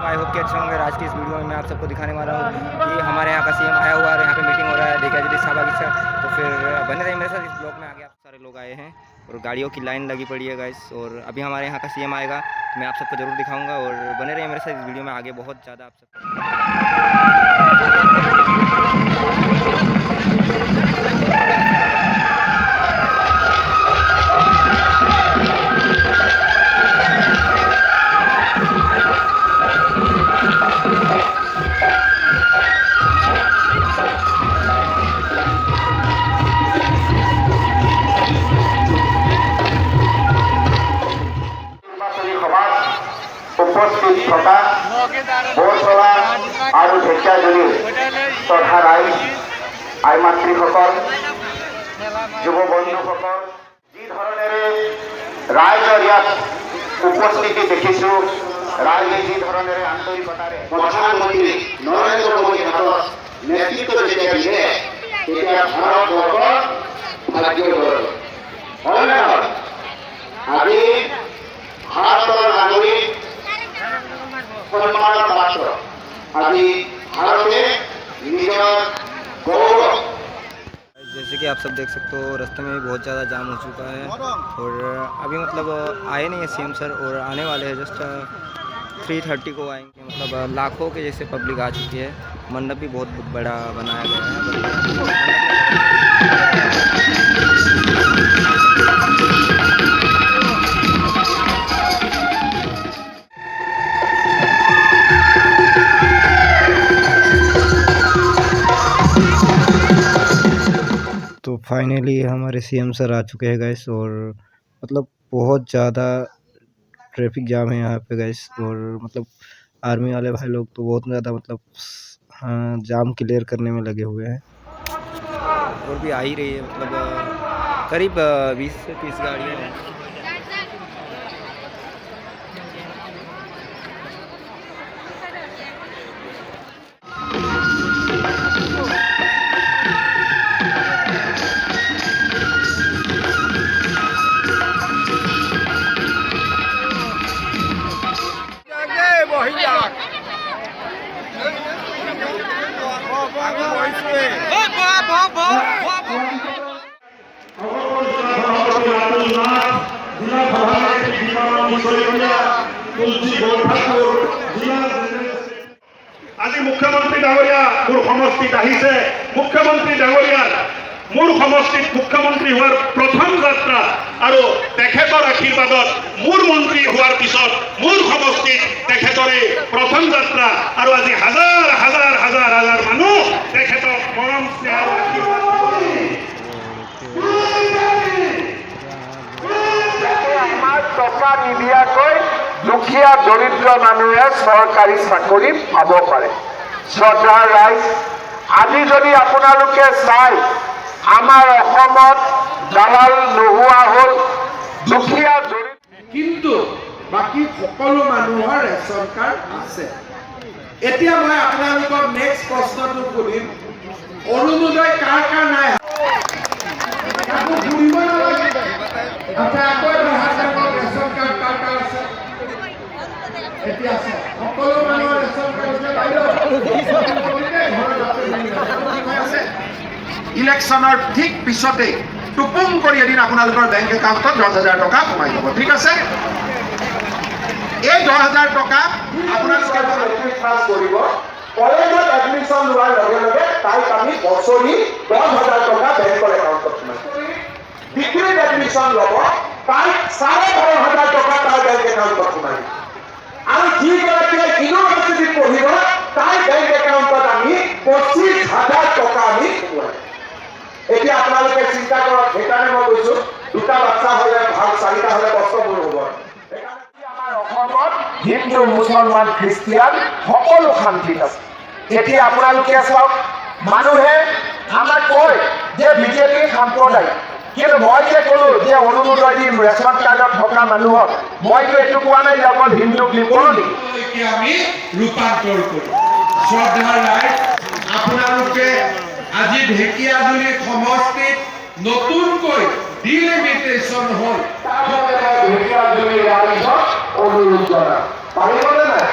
I hope कि अच्छे होंगे। आज की इस वीडियो में मैं आप सबको दिखाने वाला हूँ कि हमारे यहाँ का सीएम आया हुआ है और यहाँ पे मीटिंग हो रहा है देखा जी शाहबाग से। तो फिर बने रहिए मेरे साथ इस ब्लॉग में। आगे आप सारे लोग आए हैं और गाड़ियों की लाइन लगी पड़ी है गाइस। और अभी हमारे यहाँ का सीएम आएगा तो मैं आप सबको ज़रूर दिखाऊँगा और बने रहिए मेरे साथ इस वीडियो में। आगे बहुत ज़्यादा आप উপস্থিত থকা বৰচলা আৰু ঢেকীয়াজুলিৰ তথা ৰাইজ আই মাতৃসকল যুৱ বন্ধুসকল যি ধৰণেৰে ৰাইজৰ ইয়াত উপস্থিতি দেখিছোঁ, ৰাইজে যি ধৰণেৰে আন্তৰিকতাৰে প্ৰধানমন্ত্ৰী নৰেন্দ্ৰ মোদীৰ হাতত নেতৃত্ব যেতিয়া দিলে তেতিয়া ভাৰতবৰ্ষৰ ভাগ্যৰ গৌৰৱ হয় নহয়। আজি ভাৰতৰ নাগৰিক सम्मानर पात्र आज भारते निजर गौरव। जैसे कि आप सब देख सकते हो रास्ते में बहुत ज़्यादा जाम हो चुका है और अभी मतलब आए नहीं है सीएम सर और आने वाले हैं जस्ट 3:30 को आएंगे। मतलब लाखों के जैसे पब्लिक आ चुकी है। मंडप भी बहुत बड़ा बनाया गया है। तो फाइनली हमारे सीएम सर आ चुके हैं गैस और मतलब बहुत ज़्यादा ट्रैफिक जाम है यहाँ पे गैस। और मतलब आर्मी वाले भाई लोग तो बहुत ज़्यादा मतलब हाँ जाम क्लियर करने में लगे हुए हैं। और भी आ ही रही है मतलब करीब 20 से 30 गाड़ियाँ हैं। আজি মুখ্যমন্ত্ৰী ডাঙৰীয়া মোৰ সমষ্টিত আহিছে। মুখ্যমন্ত্ৰী ডাঙৰীয়াৰ মোৰ সমষ্টিত মুখ্যমন্ত্ৰী হোৱাৰ প্ৰথম যাত্ৰা আৰু তেখেতৰ আশীৰ্বাদত মোৰ মন্ত্ৰী হোৱাৰ পিছত মোৰ সমষ্টিত তেখেতৰে প্ৰথম যাত্ৰা আৰু আজি হাজাৰ হাজাৰ হাজাৰ হাজাৰ মানুহ তেখেতক মৰম স্নেহ আৰু আশীৰ্বাদ টকা নিদিয়াকৈ দুখীয়া দৰিদ্ৰ মানুহে চৰকাৰী চাকৰি পাব পাৰে। শ্ৰদ্ধাৰ ৰাইজ, আজি যদি আপোনালোকে চাই আমাৰ অসমত দালাল নোহোৱা হ'ল, দুখীয়া কিন্তু বাকী সকলো মানুহৰ ৰেচন কাৰ্ড আছে। এতিয়া মই আপোনালোকক নেক্সট প্ৰশ্নটো সুধিম, অৰুণোদয় কাৰ কাৰ নাই? আকৌ ঘূৰিব নালাগে। আকৌ ৰেচন কাৰ্ড কাৰ কাৰ আছে? এতিয়া সকলো মানুহৰ ৰেচন কাৰ্ড আছে। ইলেকশ্যনৰ ঠিক পিছতে টুপুং কৰি এদিন আপোনালোকৰ বেংক একাউণ্টত 10,000 টকা সোমাই যাব। ঠিক আছে, এই 10,000 টকা আপোনালোকে কৰিব। কলেজত এডমিশ্যন লোৱাৰ লগে লগে তাইক আমি বছৰি 10,000 টকা বেংকৰ একাউণ্টত সোমাই দিম। ডিগ্ৰীত এডমিশ্যন ল'ব, তাইক 12,500 টকা তাৰ বেংক একাউণ্টত সোমাই দিম। আৰু যিগৰাকীয়ে ইউনিভাৰ্চিটিত পঢ়িব তাই বেংক একাউণ্টত আমি 25,000 টকা আমি সোমাই। এতিয়া আপোনালোকে চিন্তা কৰক, সেইকাৰণে মই কৈছো দুটা বাচ্চা হ'লে ভাল, 4টা হ'লে কষ্ট মোৰ হ'ব। আমাৰ অসমত হিন্দু মুছলমান খ্ৰীষ্টিয়ান সকলো শান্তিত আছে। এতিয়া আপোনালোকে চাওক, মানুহে আমাক কয় যে বিজেপি সাম্প্ৰদায়িক, কিন্তু মই যে ক'লো যে অৰুণোদয় দিম ৰেচন কাৰ্ডত থকা মানুহক, মইতো এইটো কোৱা নাই যে অকল হিন্দুক দিম, আমি ৰূপান্তৰ কৰিম। শ্ৰদ্ধাৰ ৰাইজ, আপোনালোকে আজি ঢেকীয়াজুলি সমষ্টিত নতুনকৈ ডিলিমিটেশ্যন হ'ল, ঢেকীয়াজুলি ৰাইজক অনুৰোধ জনাম, পাৰিবনে নাই?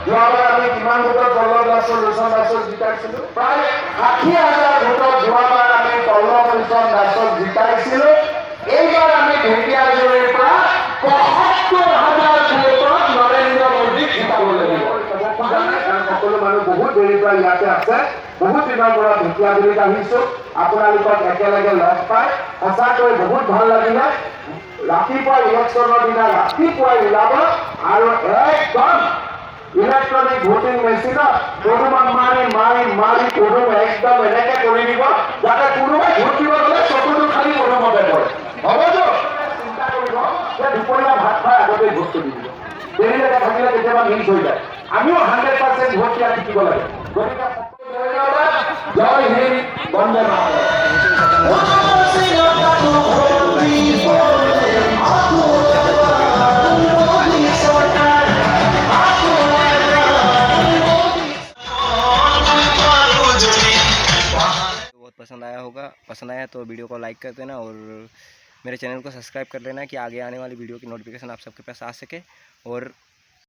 যোৱাবাৰ আমি কিমান ভোটত পল্লৱ দাসক লোচন দাসক জিকাইছিলো? প্ৰায় 60,000 ভোটত যোৱাবাৰ আমি পল্লৱ লোচন দাসক জিকাইছিলো। এইবাৰ আমি ঢেকীয়াজুলিৰ পৰা ৭৫,000 ভোটত নৰেন্দ্ৰ মোদীক জিকাব লাগিব। সকলো মানুহ বহুত দেৰিৰ পৰা ইয়াতে আছে, বহুত দিনৰ পৰা ঢেকীয়াজুলিত আহিছো, আপোনালোকক একেলগে লগ পাই সঁচাকৈ বহুত ভাল লাগিলে। ৰাতিপুৱা ইলেকশ্যনৰ দিনা ৰাতিপুৱাই ওলাব আৰু একদম ইলেকট্ৰনিক ভোটিং মেচিনত পদুমত মাৰি মাৰি মাৰি পদুম একদম এনেকে কৰি দিব যাতে কোনোবাই ভোট দিব গ'লে চকুটো খালি পদুমতে পৰে। হ'বতো? চিন্তা কৰিব যে দুপৰীয়া ভাত খাই আগতেই ভোটটো দি দিব। দেৰিলৈকে থাকিলে কেতিয়াবা মিছ হৈ যায়। আমিও 100% ভোট দিয়া শিকিব লাগে। গতিকে ধন্যবাদ। জয় হিন্দ, বন্দে মাতৰম। बहुत पसंद आया तो वीडियो को लाइक कर देना और मेरे चैनल को सब्सक्राइब कर लेना कि आगे आने वाली वीडियो की नोटिफिकेशन आप सबके पास आ सके। और